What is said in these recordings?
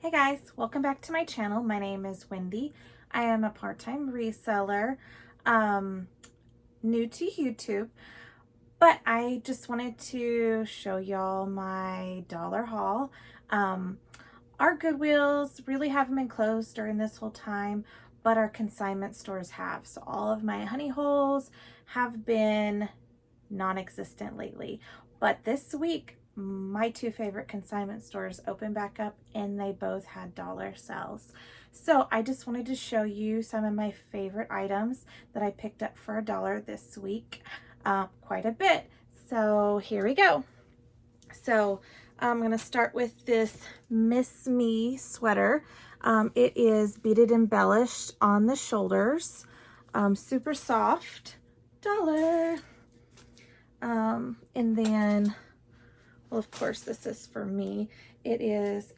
Hey guys, welcome back to my channel. My name is Wendy. I am a part-time reseller, new to YouTube, but I just wanted to show y'all my dollar haul. Our Goodwills really haven't been closed during this whole time, but our consignment stores have. So all of my honey holes have been non-existent lately. But this week, my two favorite consignment stores opened back up and they both had dollar sales. So I just wanted to show you some of my favorite items that I picked up for $1 this week, quite a bit. So here we go. So I'm going to start with this Miss Me sweater. It is beaded embellished on the shoulders, super soft, $1. And then, well, of course, this is for me. It is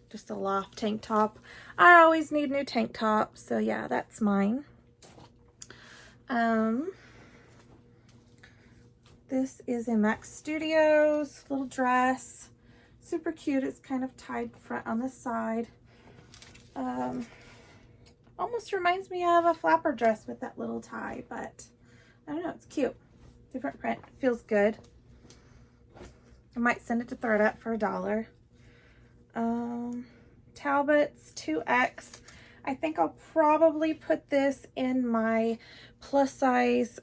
just a loft tank top. I always need new tank tops, so yeah, that's mine. This is a Mac Studios little dress. Super cute. It's kind of tied front on the side. Almost reminds me of a flapper dress with that little tie, but I don't know, it's cute. Different print, feels good. I might send it to ThredUP for $1. Talbot's 2X. I think I'll probably put this in my plus size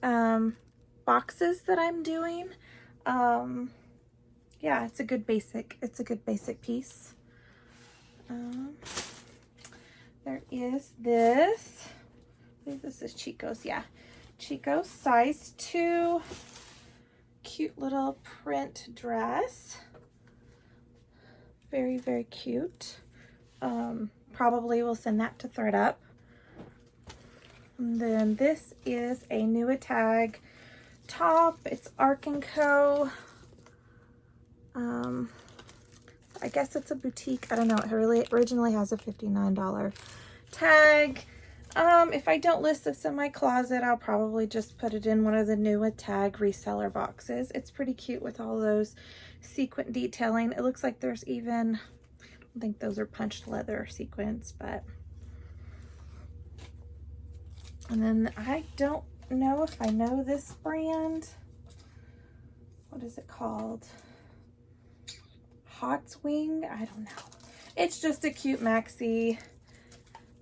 boxes that I'm doing. Yeah, it's a good basic piece. There is this. I think this is Chico's. Yeah, Chico's size 2. Cute little print dress. Very, very cute. Probably will send that to ThredUp. And then this is a new tag top. It's Arc & Co. I guess it's a boutique. I don't know. It really originally has a $59 tag. If I don't list this in my closet, I'll probably just put it in one of the new tag reseller boxes. It's pretty cute with all those sequin detailing. It looks like there's even, I don't think those are punched leather sequins, but. And then I don't know if I know this brand. What is it called? Hot Wing? I don't know. It's just a cute maxi.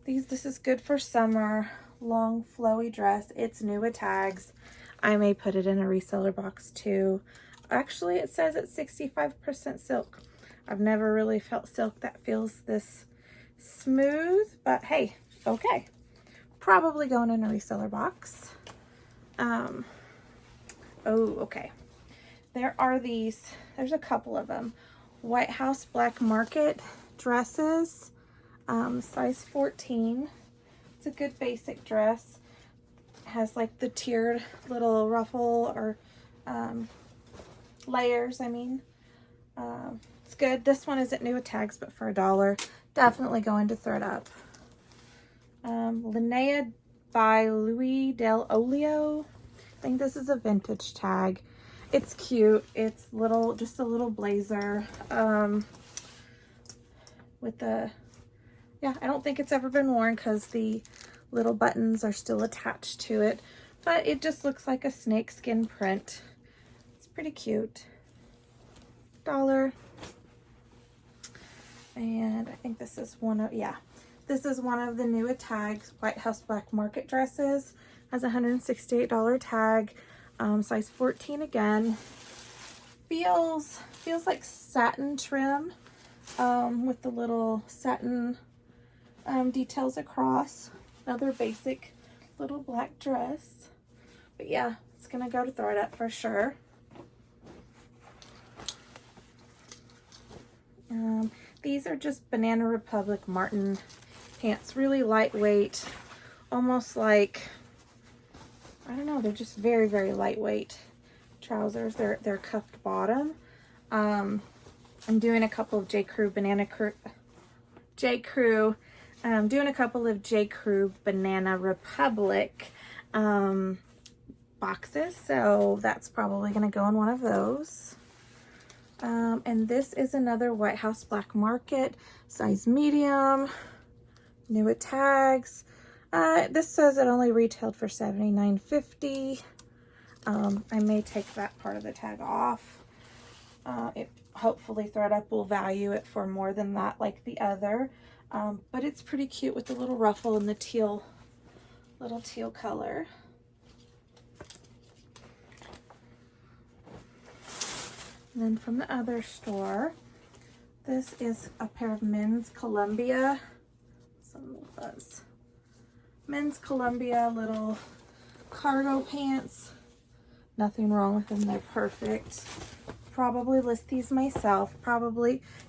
This is good for summer. Long flowy dress. It's new with tags. I may put it in a reseller box too. Actually, it says it's 65% silk. I've never really felt silk that feels this smooth, but hey, okay. Probably going in a reseller box. Oh, okay. There are these, there's a couple of them. White House Black Market dresses, size 14. It's a good basic dress. It has like the tiered little ruffle or layers, I mean. It's good. This one isn't new with tags, but for $1. Definitely going to ThredUp. Linnea by Louis Del Olio. I think this is a vintage tag. It's cute. It's little, just a little blazer with the, yeah, I don't think it's ever been worn because the little buttons are still attached to it, but it just looks like a snakeskin print. It's pretty cute. $1. And I think this is one of, yeah, this is one of the new tags, White House Black Market dresses. Has a $168 tag. Size 14 again. Feels like satin trim with the little satin details across. Another basic little black dress. But yeah, it's gonna go to ThredUp for sure. These are just Banana Republic Martin pants. Really lightweight. Almost like, I don't know, they're just very, very lightweight trousers. They're cuffed bottom. I'm doing a couple of J. Crew Banana Republic boxes, so that's probably going to go in one of those. And this is another White House Black Market, size medium, new with tags. This says it only retailed for $79.50. I may take that part of the tag off. Hopefully ThredUP will value it for more than that like the other. But it's pretty cute with the little ruffle and the teal, little teal color. And then from the other store, this is a pair of men's Columbia, men's Columbia little cargo pants. Nothing wrong with them, they're perfect. Probably list these myself,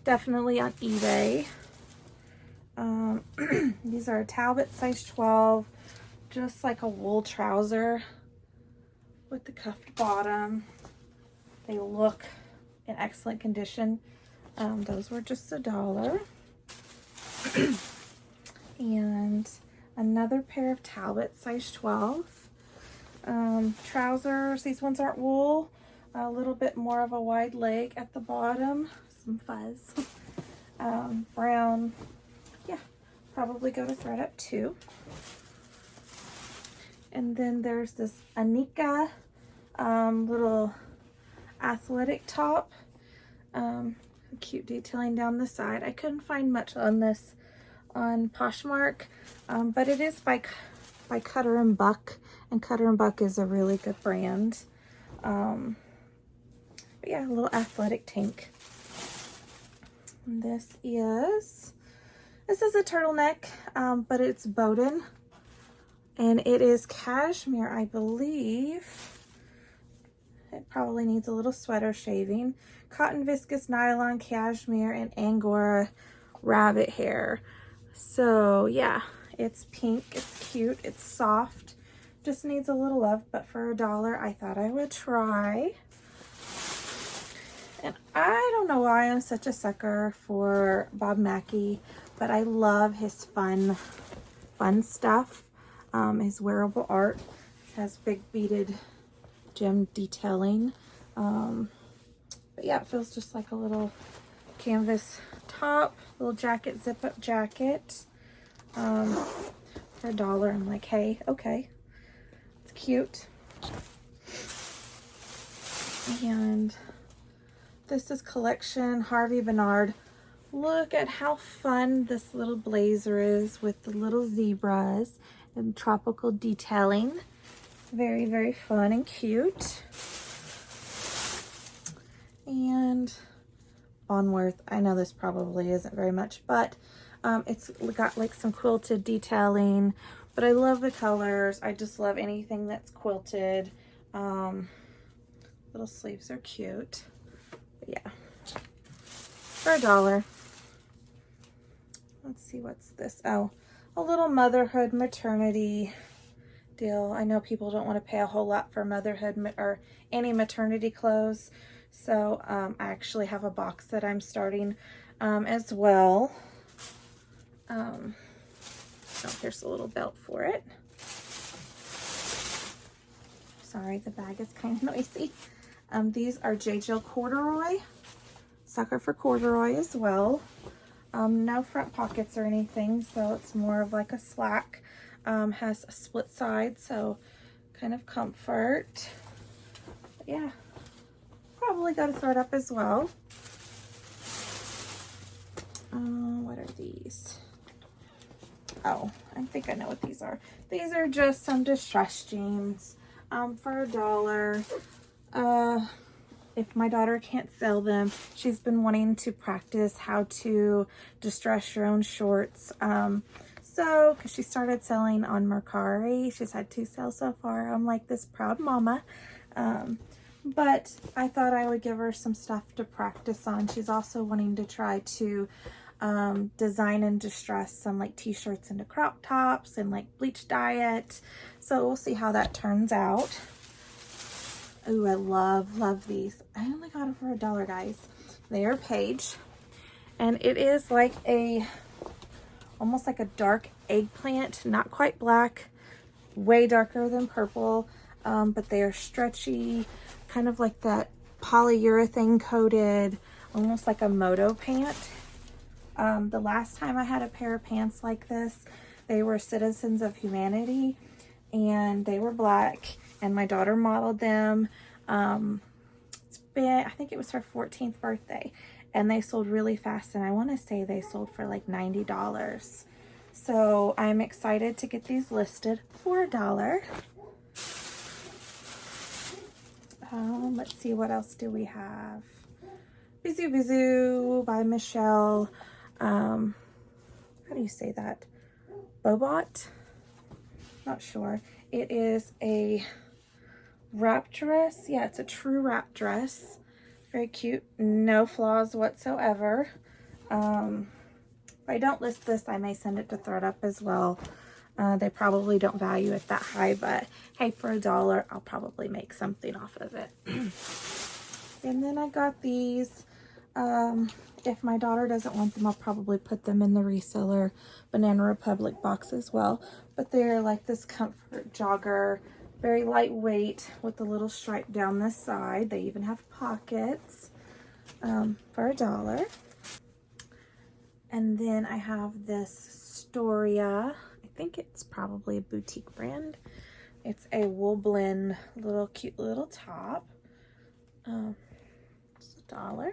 definitely on eBay. These are a Talbot size 12, just like a wool trouser with the cuffed bottom. They look in excellent condition. Those were just $1. And another pair of Talbot size 12 trousers. These ones aren't wool, a little bit more of a wide leg at the bottom, some fuzz. Brown, yeah, probably go to ThredUP too. And then there's this Anika little athletic top, cute detailing down the side. I couldn't find much on this on Poshmark, but it is by Cutter and Buck, and Cutter and Buck is a really good brand. But yeah, a little athletic tank. And this is a turtleneck, but it's Bowden, and it is cashmere, I believe. It probably needs a little sweater shaving. Cotton, viscose, nylon, cashmere, and Angora rabbit hair. So yeah, it's pink, it's cute, it's soft, just needs a little love, but for $1 I thought I would try. And I don't know why I'm such a sucker for Bob Mackie, but I love his fun stuff. His wearable art has big beaded gem detailing. But yeah, it feels just like a little canvas top, little jacket, zip up jacket. For $1, I'm like, hey, okay, it's cute. And this is collection Harvey Bernard. Look at how fun this little blazer is with the little zebras and tropical detailing. Very, very fun and cute. And Bonworth, I know this probably isn't very much, but it's got like some quilted detailing, but I love the colors. I just love anything that's quilted. Little sleeves are cute. But yeah, for $1. Let's see, what's this? Oh, a little motherhood maternity deal. I know people don't want to pay a whole lot for motherhood or any maternity clothes, so I actually have a box that I'm starting as well. Oh, here's a little belt for it. Sorry, the bag is kind of noisy. These are J.Jill corduroy. Sucker for corduroy as well. No front pockets or anything, so it's more of like a slack. Has a split side, so kind of comfort. But yeah, probably got to ThredUP as well. What are these? Oh, I think I know what these are. These are just some distressed jeans for $1. If my daughter can't sell them, she's been wanting to practice how to distress your own shorts. So, because she started selling on Mercari, she's had 2 sales so far. I'm like this proud mama. But I thought I would give her some stuff to practice on. She's also wanting to try to design and distress some like t-shirts into crop tops and like bleach diet. So we'll see how that turns out. Ooh, I love these. I only got them for $1, guys. They are Paige, and it is like almost like a dark eggplant, not quite black, way darker than purple, but they are stretchy, kind of like that polyurethane coated, almost like a moto pant. The last time I had a pair of pants like this, they were Citizens of Humanity, and they were black, and my daughter modeled them. I think it was her 14th birthday, and they sold really fast, and I want to say they sold for like $90. So I'm excited to get these listed for $1. Let's see, what else do we have? Bisou Bisou by Michelle. How do you say that? Bobot? Not sure. It is a wrap dress. Yeah, it's a true wrap dress. Very cute. No flaws whatsoever. If I don't list this, I may send it to ThredUP as well. They probably don't value it that high, but hey, for $1, I'll probably make something off of it. And then I got these. If my daughter doesn't want them, I'll probably put them in the Reseller Banana Republic box as well. But they're like this comfort jogger, very lightweight with a little stripe down the side. They even have pockets for $1. And then I have this Storia. I think it's probably a boutique brand. It's a wool blend, little cute little top. It's $1.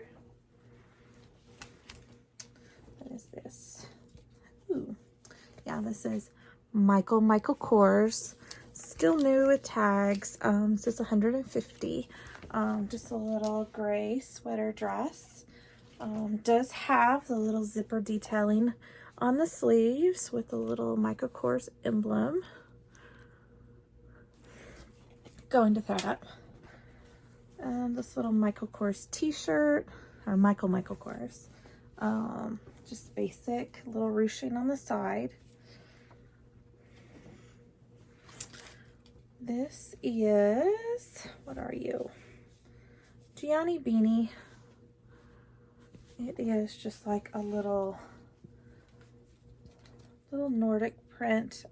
What is this? Ooh, yeah, this is Michael Kors. Still new with tags. This is $150. Just a little gray sweater dress. Does have the little zipper detailing on the sleeves with a little Michael Kors emblem. Going to ThredUP. This little Michael Kors t-shirt, or Michael Kors. Just basic, little ruching on the side. This is, what are you? Gianni beanie. It is just like a little Nordic print,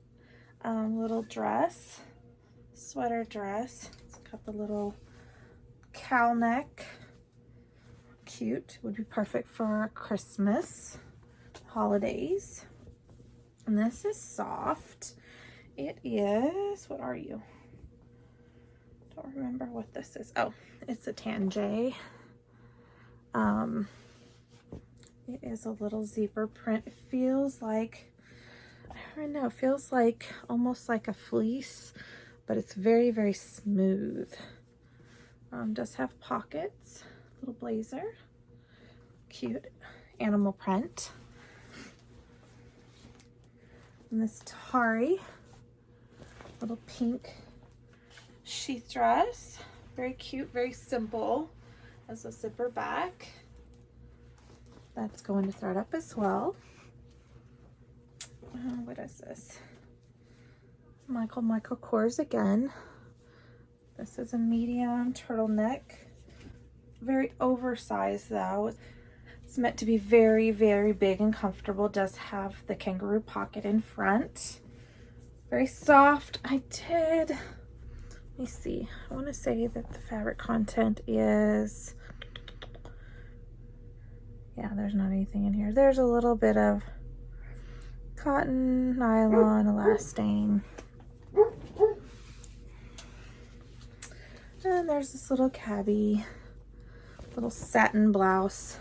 little dress, sweater dress. It's got the little cowl neck. Cute. Would be perfect for Christmas, holidays. And this is soft. It is, what are you? Don't remember what this is. Oh, it's a Tanjay. It is a little zebra print. It feels like, I don't know, it feels like almost like a fleece, but it's very, very smooth. Does have pockets. Little blazer. Cute animal print. And this Tari, little pink sheath dress. Very cute, very simple. Has a zipper back. That's going to ThredUP as well. What is this? Michael Kors again. This is a medium turtleneck. Very oversized though. It's meant to be very, very big and comfortable. It does have the kangaroo pocket in front. Very soft. Let me see. I want to say that the fabric content is, yeah, there's not anything in here. There's a little bit of cotton, nylon, elastane. And there's this little cabbie, little satin blouse.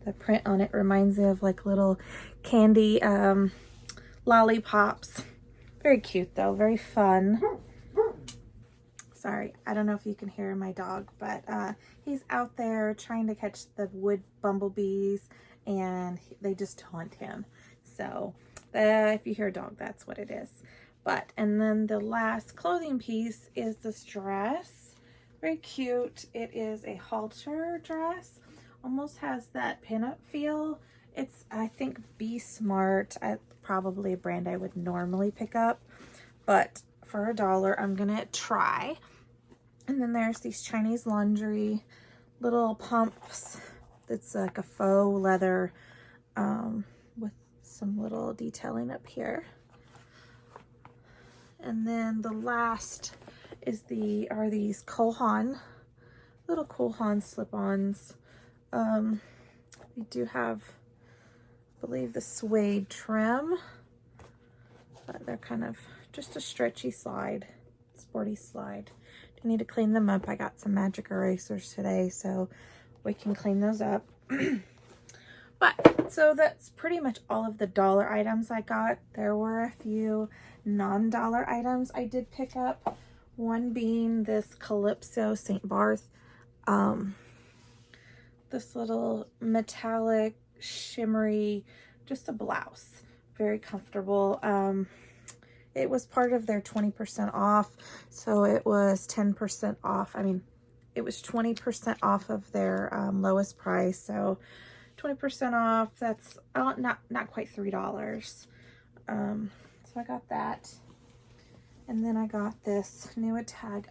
The print on it reminds me of like little candy lollipops. Very cute though, very fun. Sorry, I don't know if you can hear my dog, but he's out there trying to catch the wood bumblebees, and they just taunt him. So if you hear a dog, that's what it is. And then the last clothing piece is this dress. Very cute. It is a halter dress. Almost has that pinup feel. It's, I think, Be Smart. Probably a brand I would normally pick up, but for $1, I'm gonna try. And then there's these Chinese laundry little pumps. It's like a faux leather with some little detailing up here. And then the last are these little Cole Haan slip-ons. We do have, I believe, the suede trim, but they're kind of just a stretchy slide, sporty slide. I need to clean them up. I got some magic erasers today, so we can clean those up. But so that's pretty much all of the dollar items I got. There were a few non-dollar items I did pick up. One being this Calypso St. Barth, this little metallic shimmery, just a blouse, very comfortable. It was part of their 20% off, so it was 10% off. I mean, it was 20% off of their lowest price, so 20% off, that's not quite $3. So I got that. And then I got this new tag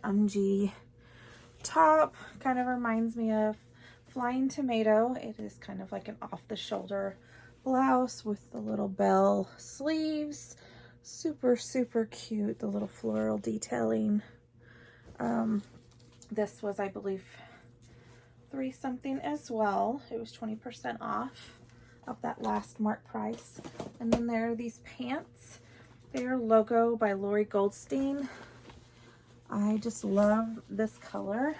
top. Kind of reminds me of Flying Tomato. It is kind of like an off-the-shoulder blouse with the little bell sleeves. Super, super cute, the little floral detailing. This was, I believe, $3 something as well. It was 20% off of that last mark price. And then there are these pants. They're Logo by Lori Goldstein. I just love this color.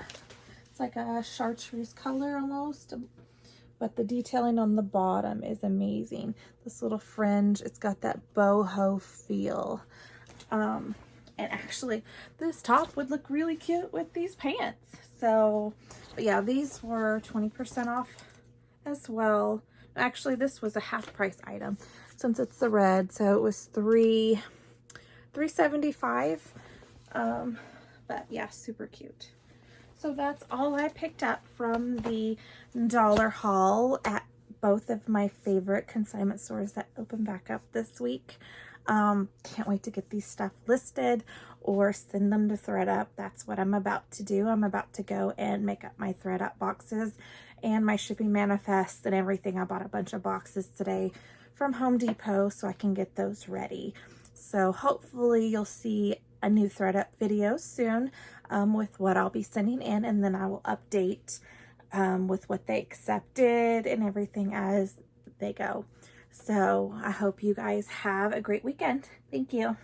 It's like a chartreuse color almost, but the detailing on the bottom is amazing. This little fringe, it's got that boho feel. And actually, this top would look really cute with these pants. So, but yeah, these were 20% off as well. Actually, this was a half price item since it's the red, so it was $3.75. But yeah, super cute. So that's all I picked up from the dollar haul at both of my favorite consignment stores that open back up this week. Can't wait to get these stuff listed or send them to ThredUP. That's what I'm about to do. I'm about to go and make up my ThredUP boxes and my shipping manifests and everything. I bought a bunch of boxes today from Home Depot so I can get those ready. So hopefully you'll see a new ThredUP video soon with what I'll be sending in, and then I will update with what they accepted and everything as they go. So I hope you guys have a great weekend. Thank you.